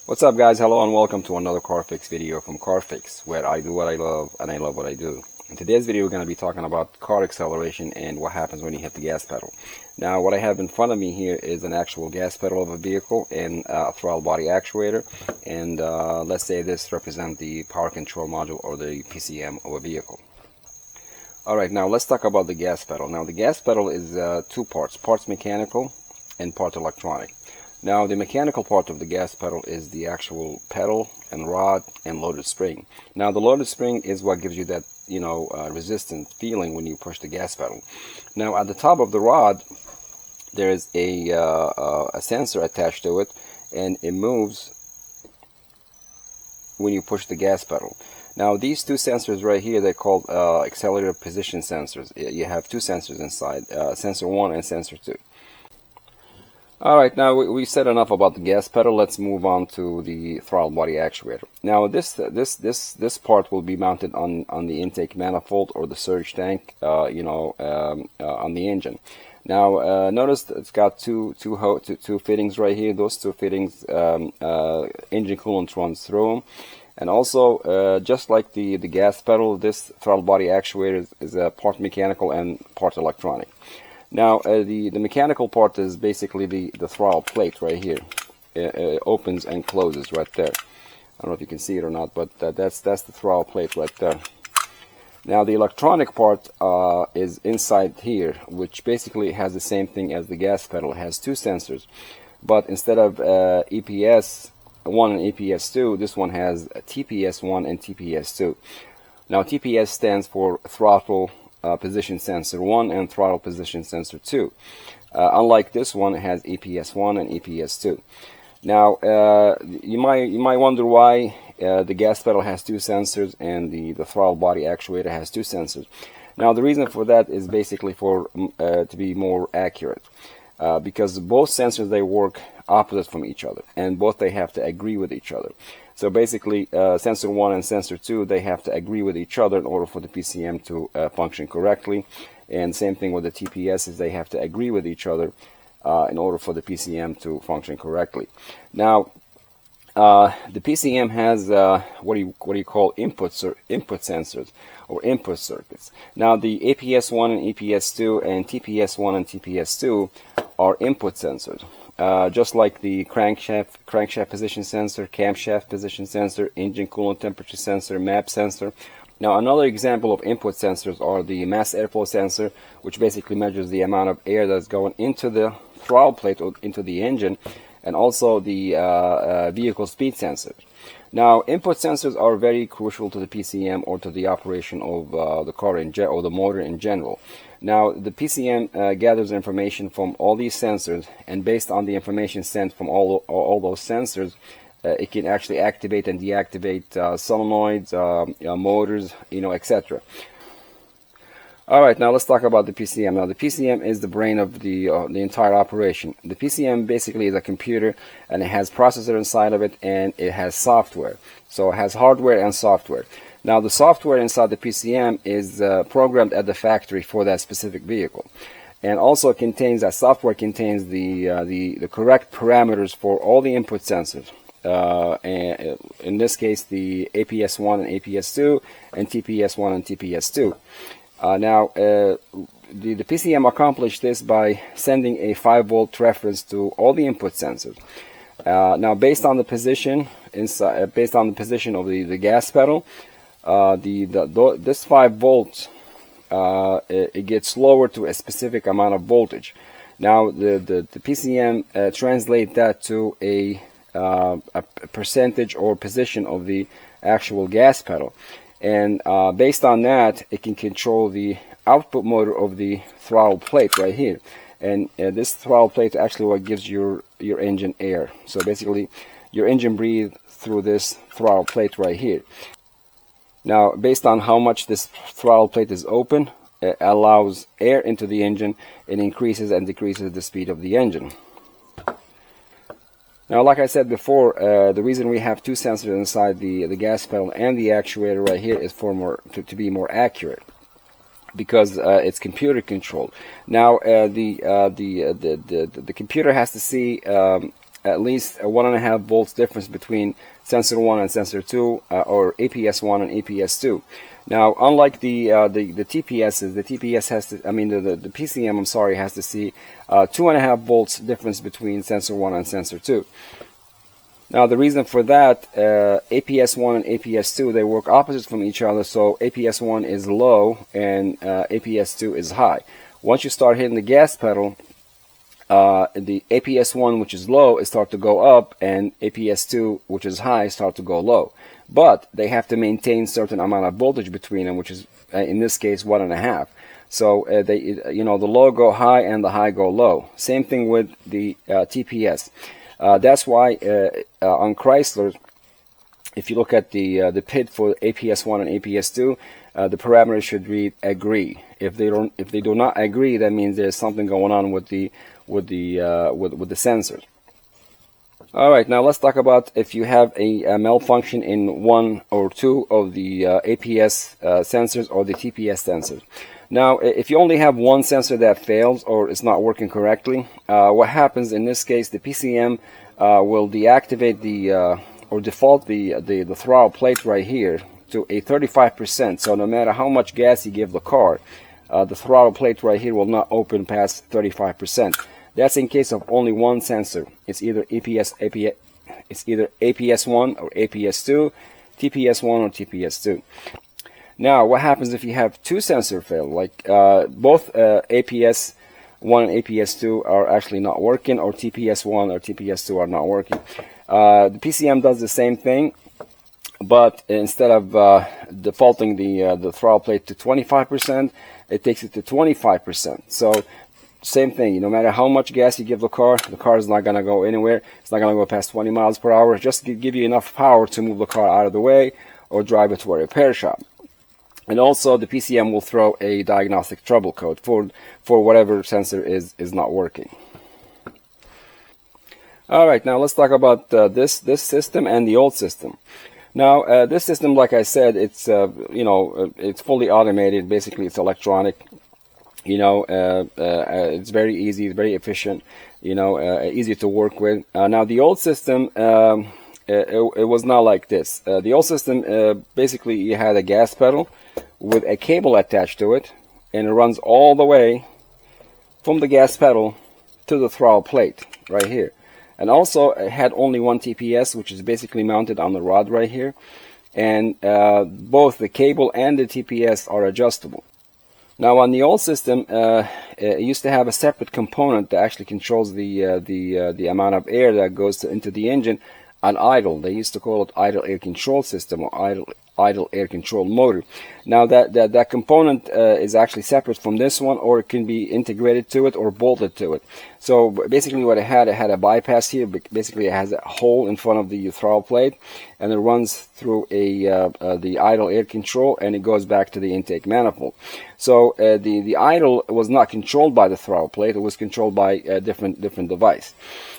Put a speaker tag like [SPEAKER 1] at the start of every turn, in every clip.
[SPEAKER 1] What's up guys, hello and welcome to another car fix video from Car Fix, where I do what I love and I love what I do. In today's video we're going to be talking about car acceleration and what happens when you hit the gas pedal. Now what I have in front of me here is an actual gas pedal of a vehicle and a throttle body actuator, and let's say this represents the power control module or the PCM of a vehicle. Alright, now let's talk about the gas pedal. Now the gas pedal is two parts, parts mechanical and part electronic. Now the mechanical part of the gas pedal is the actual pedal and rod and loaded spring. Now the loaded spring is what gives you that, resistant feeling when you push the gas pedal. Now at the top of the rod there is a sensor attached to it, and it moves when you push the gas pedal. Now these two sensors right here, they're called Accelerator Position Sensors. You have two sensors inside, sensor 1 and sensor 2. Alright, now we said enough about the gas pedal. Let's move on to the throttle body actuator. Now this part will be mounted on the intake manifold or the surge tank, on the engine. Now notice that it's got two fittings right here. Those two fittings, engine coolant runs through them. And also, just like the gas pedal, this throttle body actuator is a part mechanical and part electronic. Now the mechanical part is basically the throttle plate right here. It opens and closes right there. I don't know if you can see it or not, but that's the throttle plate right there. Now the electronic part is inside here, which basically has the same thing as the gas pedal. It has two sensors, but instead of APS-1 and APS-2, this one has TPS-1 and TPS-2. Now TPS stands for Throttle Position Sensor 1 and Throttle Position Sensor 2. Unlike this one, it has APS-1 and APS-2. Now you might wonder why the gas pedal has two sensors and the throttle body actuator has two sensors. Now the reason for that is basically for to be more accurate, because both sensors, they work opposite from each other, and both they have to agree with each other. So basically sensor 1 and sensor 2, they have to agree with each other in order for the PCM to function correctly. And same thing with the TPSs, they have to agree with each other in order for the PCM to function correctly. Now the PCM has what do you call input sensors or input circuits. Now the APS-1 and APS-2 and TPS-1 and TPS-2 are input sensors. Just like the crankshaft position sensor, camshaft position sensor, engine coolant temperature sensor, map sensor. Now another example of input sensors are the mass airflow sensor, which basically measures the amount of air that's going into the throttle plate or into the engine, and also the vehicle speed sensor. Now input sensors are very crucial to the PCM or to the operation of the car or the motor in general. Now the PCM gathers information from all these sensors, and based on the information sent from all those sensors, it can actually activate and deactivate solenoids, motors, etc. Alright, now let's talk about the PCM. Now the PCM is the brain of the entire operation. The PCM basically is a computer, and it has processor inside of it, and it has software. So it has hardware and software. Now the software inside the PCM is programmed at the factory for that specific vehicle, and also contains that software contains the correct parameters for all the input sensors. And in this case, the APS-1 and APS-2 and TPS-1 and TPS-2. Now the PCM accomplished this by sending a 5-volt reference to all the input sensors. Now based on the position of the gas pedal, this 5 volts it gets lowered to a specific amount of voltage. Now the PCM translate that to a percentage or position of the actual gas pedal, and based on that it can control the output motor of the throttle plate right here. And this throttle plate actually what gives your engine air. So basically your engine breathes through this throttle plate right here. Now based on how much this throttle plate is open, it allows air into the engine and increases and decreases the speed of the engine. Now, like I said before, the reason we have two sensors inside the gas pedal and the actuator right here is for to be more accurate. because it's computer controlled. Now the computer has to see at least a 1.5 volts difference between sensor 1 and sensor 2, or APS-1 and APS-2. Now, unlike the TPSs, the TPS has to, I mean the PCM, I'm sorry, has to see 2.5 volts difference between sensor 1 and sensor 2. Now, the reason for that, APS-1 and APS-2, they work opposite from each other, so APS-1 is low and APS-2 is high. Once you start hitting the gas pedal, the APS-1, which is low, is start to go up, and APS-2, which is high, start to go low. But they have to maintain certain amount of voltage between them, which is in this case 1.5. So the low go high and the high go low. Same thing with the TPS. That's why on Chrysler, if you look at the PID for APS-1 and APS-2, the parameters should read agree. If they do not agree, that means there's something going on with the sensors. All right, now let's talk about if you have a malfunction in one or two of the APS sensors or the TPS sensors. Now, if you only have one sensor that fails or it's not working correctly, what happens in this case, the PCM will deactivate or default the throttle plate right here to a 35%. So no matter how much gas you give the car, the throttle plate right here will not open past 35%. That's in case of only one sensor. It's either APS-1 or APS-2, TPS-1 or TPS-2. Now, what happens if you have two sensor fail? Like both APS-1 and APS-2 are actually not working, or TPS-1 or TPS-2 are not working. The PCM does the same thing, but instead of defaulting the throttle plate to 25%, it takes it to 25%. So same thing, no matter how much gas you give the car is not going to go anywhere. It's not going to go past 20 miles per hour. Just to give you enough power to move the car out of the way or drive it to a repair shop. And also the PCM will throw a diagnostic trouble code for whatever sensor is not working. All right, now let's talk about this system and the old system. Now this system, like I said, it's it's fully automated. Basically, it's electronic. It's very easy, it's very efficient, easy to work with. Now the old system, it was not like this. The old system, basically you had a gas pedal with a cable attached to it, and it runs all the way from the gas pedal to the throttle plate right here. And also it had only one TPS, which is basically mounted on the rod right here, and both the cable and the TPS are adjustable. Now on the old system, it used to have a separate component that actually controls the amount of air that goes into the engine on idle. They used to call it idle air control system or idle air control motor. Now that component is actually separate from this one, or it can be integrated to it or bolted to it. So basically what it had a bypass here. Basically it has a hole in front of the throttle plate, and it runs through the idle air control, and it goes back to the intake manifold. So the idle was not controlled by the throttle plate. It was controlled by a different device.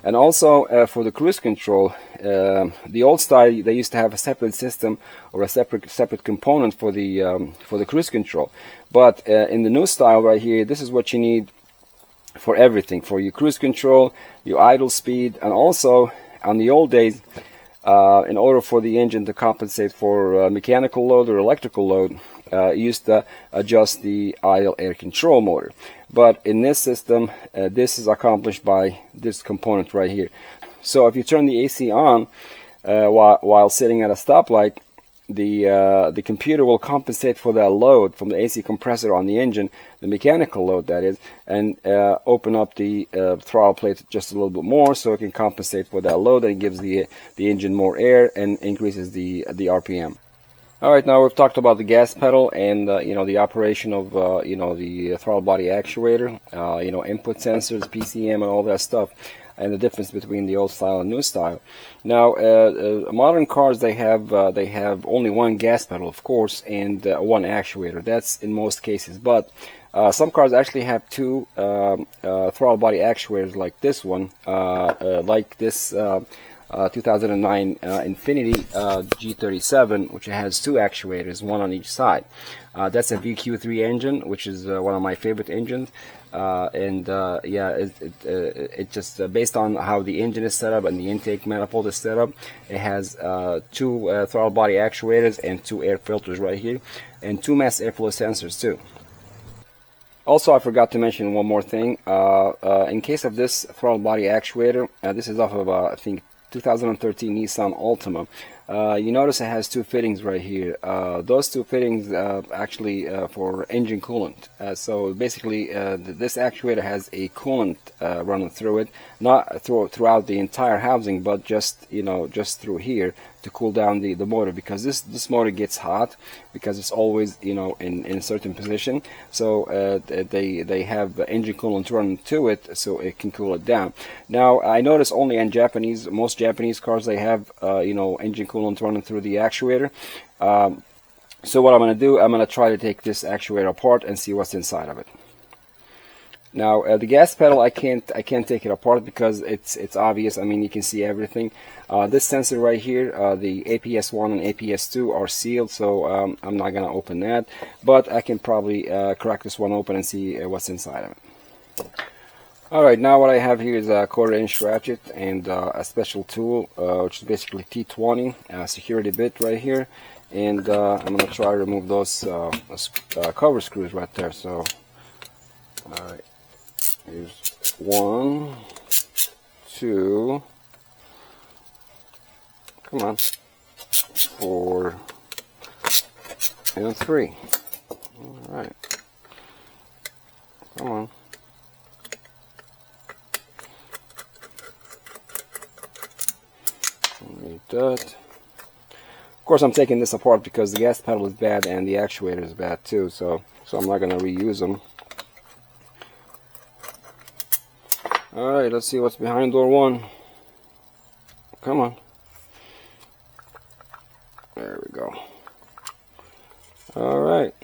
[SPEAKER 1] And also for the cruise control, the old style, they used to have a separate system or a separate component for the cruise control. But in the new style right here, this is what you need for everything, for your cruise control, your idle speed, and also on the old days, in order for the engine to compensate for mechanical load or electrical load, it used to adjust the idle air control motor. But in this system, this is accomplished by this component right here. So if you turn the AC on while sitting at a stoplight, the computer will compensate for that load from the AC compressor on the engine, the mechanical load that is, and open up the throttle plate just a little bit more so it can compensate for that load, and gives the engine more air and increases the RPM. All right, now we've talked about the gas pedal and the operation of the throttle body actuator, input sensors, PCM, and all that stuff, and the difference between the old style and new style. Now, modern cars, they have only one gas pedal, of course, and one actuator. That's in most cases, but some cars actually have two throttle body actuators, like this one, like this 2009 Infinity G37, which has two actuators, one on each side. That's a VQ3 engine, which is one of my favorite engines. Yeah, it just based on how the engine is set up and the intake manifold is set up, it has two throttle body actuators and two air filters right here, and two mass airflow sensors too. Also, I forgot to mention one more thing. In case of this throttle body actuator, this is off of I think 2013 Nissan Altima. You notice it has two fittings right here. Those two fittings actually for engine coolant. So basically, this actuator has a coolant running through it, not throughout the entire housing, but just just through here to cool down the motor, because this motor gets hot because it's always in a certain position. So they have engine coolant running to it so it can cool it down. Now I notice only in most Japanese cars they have engine coolant running through the actuator. So what I'm going to do, I'm going to try to take this actuator apart and see what's inside of it. Now the gas pedal, I can't take it apart because it's obvious. I mean, you can see everything. This sensor right here, the APS-1 and APS-2 are sealed, so I'm not gonna open that. But I can probably crack this one open and see what's inside of it. All right, now what I have here is a 1/4-inch ratchet and a special tool, which is basically T20 security bit right here. And I'm gonna try to remove those cover screws right there. So, all right. Here's 1, 2, come on, 4, and 3. All right, come on. Like that. Of course, I'm taking this apart because the gas pedal is bad and the actuator is bad too. So I'm not going to reuse them. Alright, let's see what's behind door 1. Come on. There we go. Alright.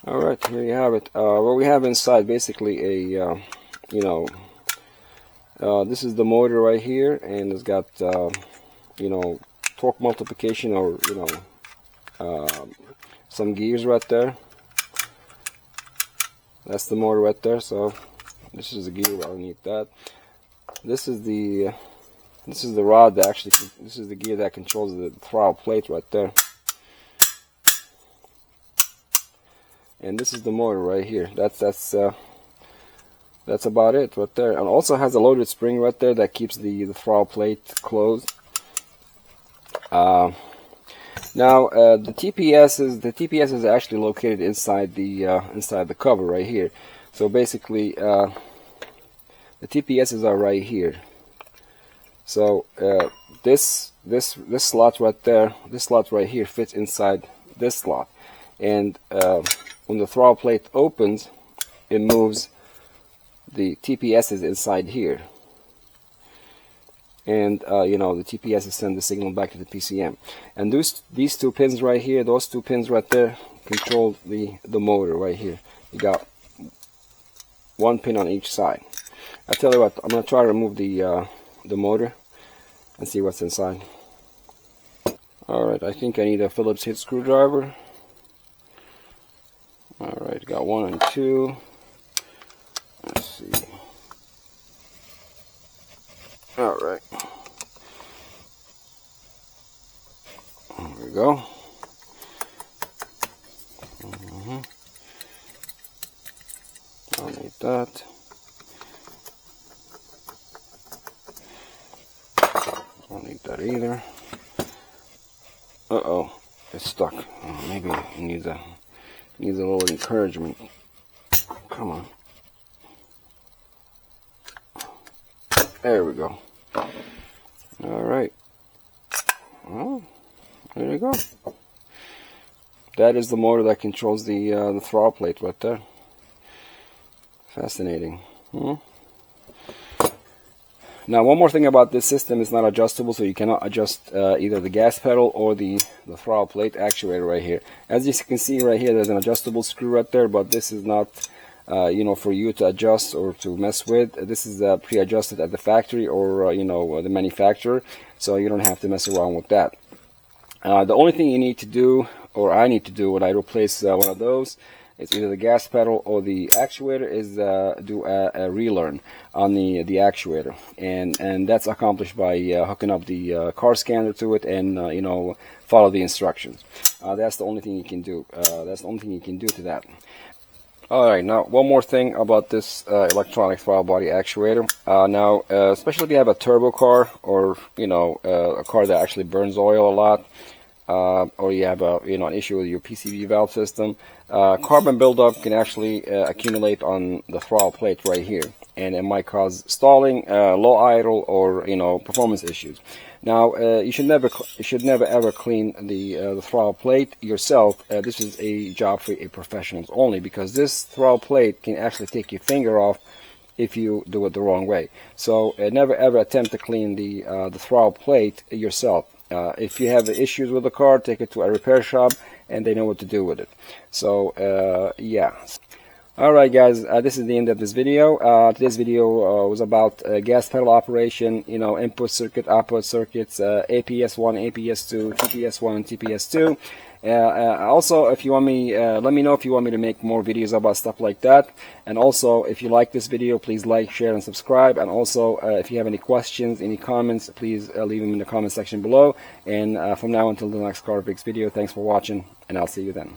[SPEAKER 1] Alright, here you have it. What we have inside, basically a, this is the motor right here, and it's got, torque multiplication, or, some gears right there. That's the motor right there, so this is the gear underneath that. This is the rod that actually, this is the gear that controls the throttle plate right there. And this is the motor right here. That's about it right there. And also has a loaded spring right there that keeps the throttle plate closed. Now the TPS is actually located inside the cover right here. So basically, the TPSs are right here. So this slot right there, this slot right here fits inside this slot, and when the throttle plate opens, it moves the TPSs inside here, and the TPSs send the signal back to the PCM. And these two pins right here, those two pins right there, control the motor right here. You got one pin on each side. I tell you what, I'm gonna try to remove the motor and see what's inside. Alright, I think I need a Phillips head screwdriver. Alright, got 1 and 2. Let's see. Alright. There we go. I'll need that. Don't need that either. Uh-oh, it's stuck. Oh, maybe it needs a little encouragement. Come on. There we go. All right. Well, there you go. That is the motor that controls the throttle plate right there. Fascinating. Now, one more thing about this system, is not adjustable, so you cannot adjust either the gas pedal or the throttle plate actuator right here. As you can see right here, there's an adjustable screw right there, but this is not for you to adjust or to mess with. This is pre-adjusted at the factory or the manufacturer, so you don't have to mess around with that. The only thing you need to do, or I need to do when I replace one of those, it's either the gas pedal or the actuator, is do a relearn on the actuator, and that's accomplished by hooking up the car scanner to it and follow the instructions. That's the only thing you can do. That's the only thing you can do to that. Alright, now one more thing about this electronic throttle body actuator. Now, especially if you have a turbo car, or a car that actually burns oil a lot, or you have an issue with your PCV valve system, carbon buildup can actually accumulate on the throttle plate right here, and it might cause stalling, low idle, or performance issues. Now, you should never ever clean the throttle plate yourself. This is a job for professionals only, because this throttle plate can actually take your finger off if you do it the wrong way. So never ever attempt to clean the throttle plate yourself. If you have issues with the car, take it to a repair shop and they know what to do with it. So yeah. Alright guys, this is the end of this video. Today's video was about gas pedal operation, input circuit, output circuits, APS-1, APS-2, TPS-1 and TPS-2. Also, if you want me, let me know if you want me to make more videos about stuff like that. And also, if you like this video, please like, share, and subscribe. And also, if you have any questions, any comments, please leave them in the comment section below. And from now until the next Car Fix video, thanks for watching, and I'll see you then.